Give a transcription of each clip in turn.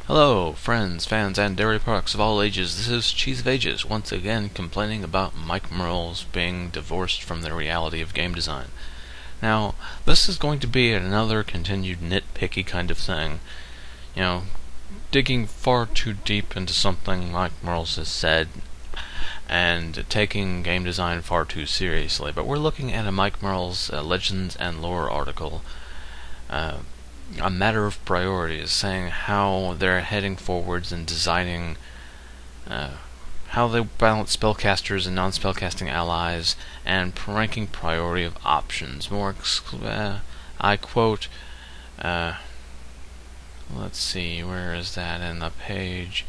Hello, friends, fans, and dairy products of all ages. This is Cheese of Ages, once again complaining about Mike Mearls being divorced from the reality of game design. Now, this is going to be another continued nitpicky kind of thing. You know, digging far too deep into something Mike Mearls has said, and taking game design far too seriously. But we're looking at a Mike Mearls Legends and Lore article, a matter of priorities, saying how they're heading forwards and designing how they balance spellcasters and non-spellcasting allies, and ranking priority of options. I quote, let's see, where is that in the page?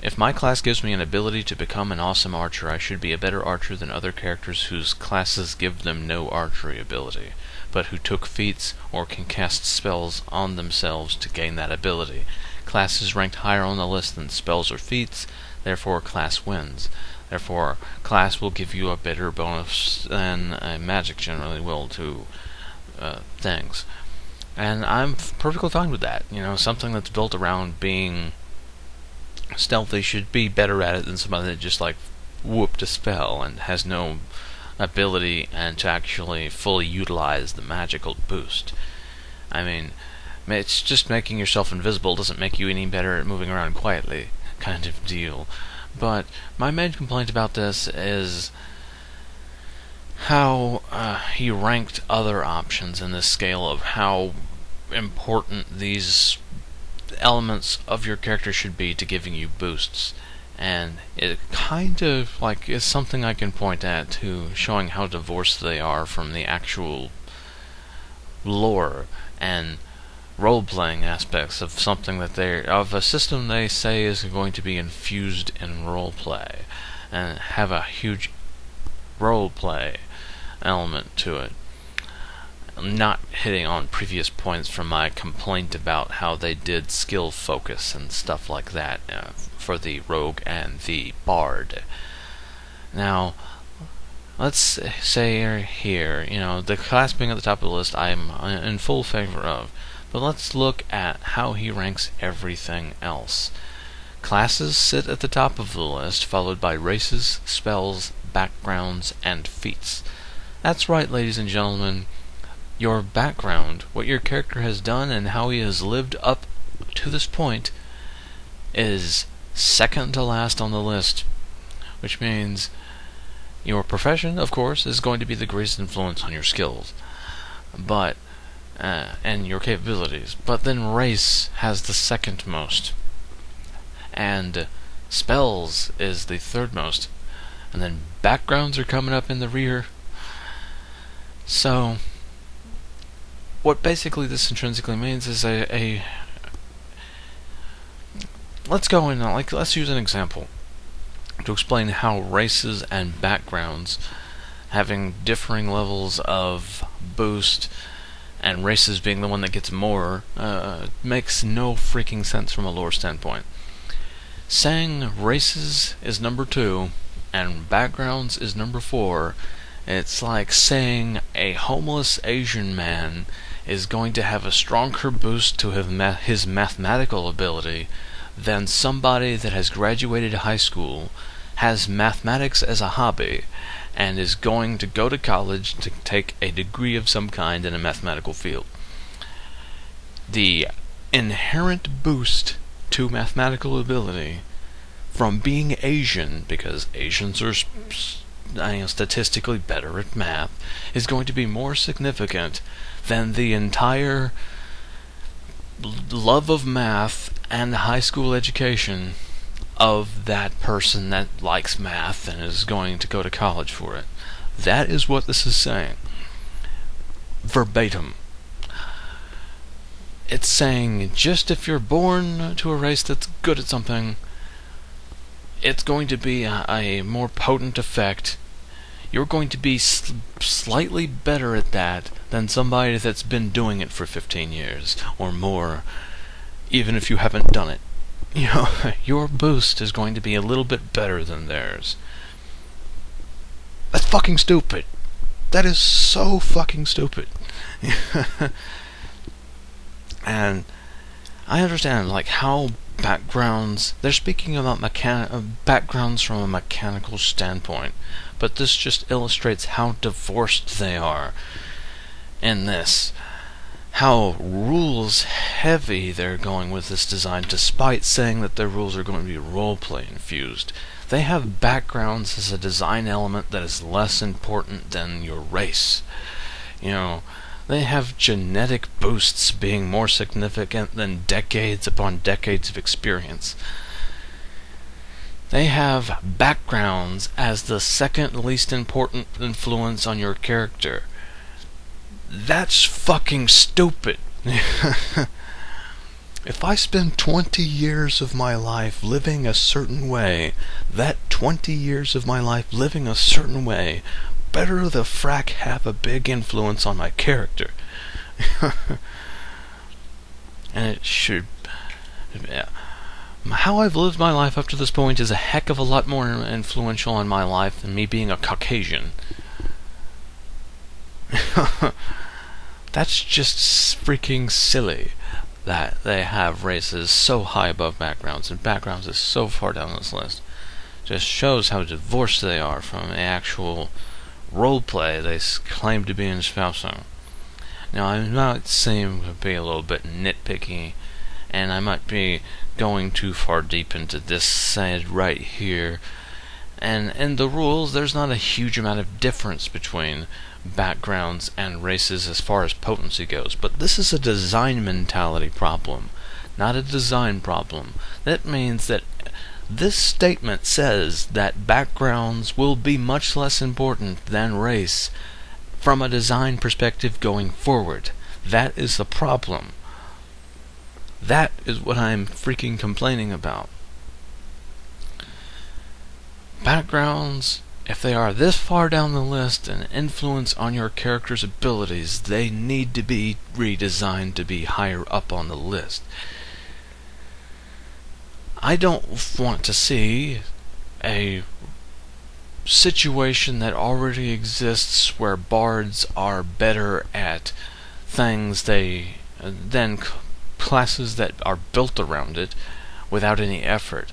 If my class gives me an ability to become an awesome archer, I should be a better archer than other characters whose classes give them no archery ability, but who took feats or can cast spells on themselves to gain that ability. Classes ranked higher on the list than spells or feats, therefore class wins. Therefore, class will give you a better bonus than magic generally will to things. And I'm perfectly fine with that. You know, something that's built around being stealthy should be better at it than somebody that just whooped a spell and has no ability and to actually fully utilize the magical boost. I mean, it's just making yourself invisible doesn't make you any better at moving around quietly, kind of deal. But my main complaint about this is how he ranked other options in this scale of how important these elements of your character should be to giving you boosts. And it kind of is something I can point at to showing how divorced they are from the actual lore and role-playing aspects of something that of a system they say is going to be infused in roleplay and have a huge roleplay element to it. I'm not hitting on previous points from my complaint about how they did skill focus and stuff like that for the rogue and the bard. Now, let's say here, the class being at the top of the list, I'm in full favor of. But let's look at how he ranks everything else. Classes sit at the top of the list, followed by races, spells, backgrounds, and feats. That's right, ladies and gentlemen. Your background, what your character has done and how he has lived up to this point, is second to last on the list, which means your profession, of course, is going to be the greatest influence on your skills, but and your capabilities. But then race has the second most, and spells is the third most, and then backgrounds are coming up in the rear. So what basically this intrinsically means is let's go in, let's use an example to explain how races and backgrounds having differing levels of boost, and races being the one that gets more, makes no freaking sense from a lore standpoint. Saying races is number 2 and backgrounds is number 4, it's like saying a homeless Asian man is going to have a stronger boost to his mathematical ability than somebody that has graduated high school, has mathematics as a hobby, and is going to go to college to take a degree of some kind in a mathematical field. The inherent boost to mathematical ability from being Asian, because Asians are statistically better at math, is going to be more significant than the entire love of math and high school education of that person that likes math and is going to go to college for it. That is what this is saying. Verbatim. It's saying just if you're born to a race that's good at something, it's going to be a more potent effect. You're going to be slightly better at that than somebody that's been doing it for 15 years or more, even if you haven't done it. Your boost is going to be a little bit better than theirs. That's fucking stupid. That is so fucking stupid. And I understand, like, how backgrounds, they're speaking about backgrounds from a mechanical standpoint, but this just illustrates how divorced they are in this. How rules heavy they're going with this design, despite saying that their rules are going to be roleplay infused. They have backgrounds as a design element that is less important than your race. You know, they have genetic boosts being more significant than decades upon decades of experience. They have backgrounds as the second least important influence on your character. That's fucking stupid. If I spend 20 years of my life living a certain way, that 20 years of my life living a certain way better the frack have a big influence on my character. And it should... Yeah. How I've lived my life up to this point is a heck of a lot more influential on my life than me being a Caucasian. That's just freaking silly that they have races so high above backgrounds, and backgrounds is so far down this list. Just shows how divorced they are from the actual roleplay they claim to be espousing. Now, I might seem to be a little bit nitpicky, and I might be going too far deep into this side right here. And in the rules, there's not a huge amount of difference between backgrounds and races as far as potency goes, but this is a design mentality problem, not a design problem. That means that this statement says that backgrounds will be much less important than race from a design perspective going forward. That is the problem. That is what I'm freaking complaining about. Backgrounds, if they are this far down the list and influence on your character's abilities, they need to be redesigned to be higher up on the list. I don't want to see a situation that already exists where bards are better at things than classes that are built around it without any effort.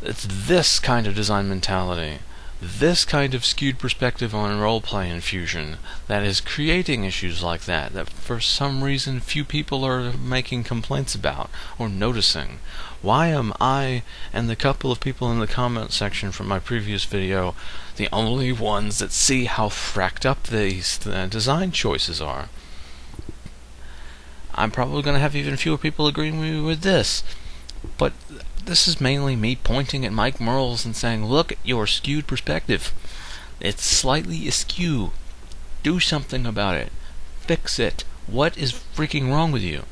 It's this kind of design mentality, this kind of skewed perspective on roleplay infusion that is creating issues like that for some reason few people are making complaints about or noticing. Why am I and the couple of people in the comment section from my previous video the only ones that see how fracked up these design choices are? I'm probably going to have even fewer people agreeing with this, but this is mainly me pointing at Mike Mearls and saying, look at your skewed perspective. It's slightly askew. Do something about it. Fix it. What is freaking wrong with you?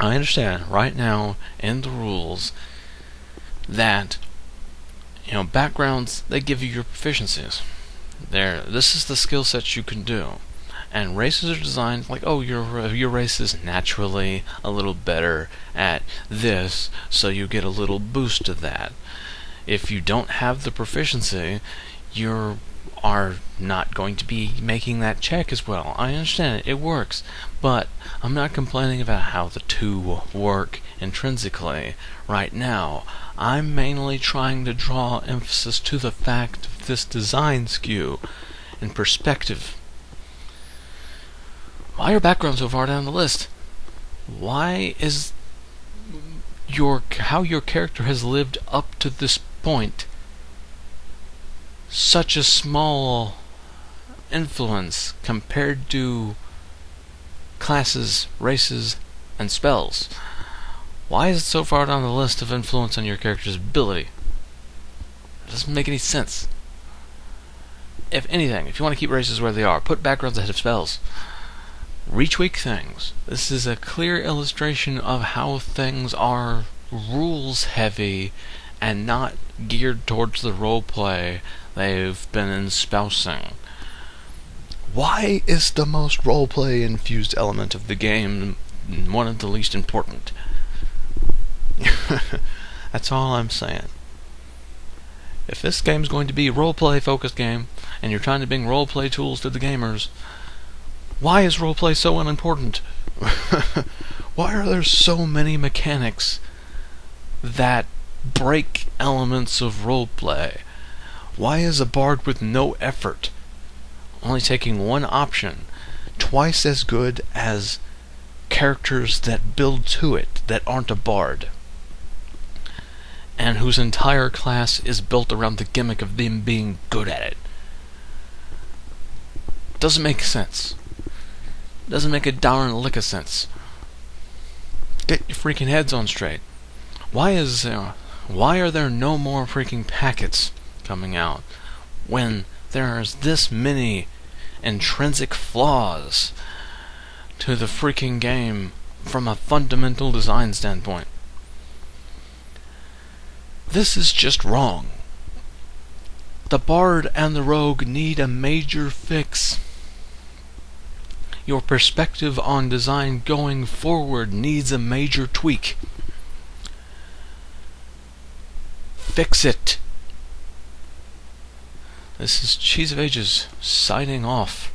I understand right now in the rules that, backgrounds, they give you your proficiencies. This is the skill set you can do. And races are designed like, oh, your race is naturally a little better at this, so you get a little boost to that. If you don't have the proficiency, you are not going to be making that check as well. I understand it works, but I'm not complaining about how the two work intrinsically right now. I'm mainly trying to draw emphasis to the fact of this design skew in perspective. Why are backgrounds so far down the list? Why is how your character has lived up to this point such a small influence compared to classes, races, and spells? Why is it so far down the list of influence on your character's ability? It doesn't make any sense. If anything, if you want to keep races where they are, put backgrounds ahead of spells. Retweak things. This is a clear illustration of how things are rules heavy and not geared towards the roleplay they've been espousing. Why is the most roleplay infused element of the game one of the least important? That's all I'm saying. If this game's going to be a roleplay focused game and you're trying to bring roleplay tools to the gamers, why is roleplay so unimportant? Why are there so many mechanics that break elements of roleplay? Why is a bard with no effort, only taking one option, twice as good as characters that build to it that aren't a bard, and whose entire class is built around the gimmick of them being good at it? Doesn't make sense. Doesn't make a darn lick of sense. Get your freaking heads on straight. Why are there no more freaking packets coming out when there's this many intrinsic flaws to the freaking game from a fundamental design standpoint? This is just wrong. The bard and the rogue need a major fix. Your perspective on design going forward needs a major tweak. Fix it. This is Cheese of Ages signing off.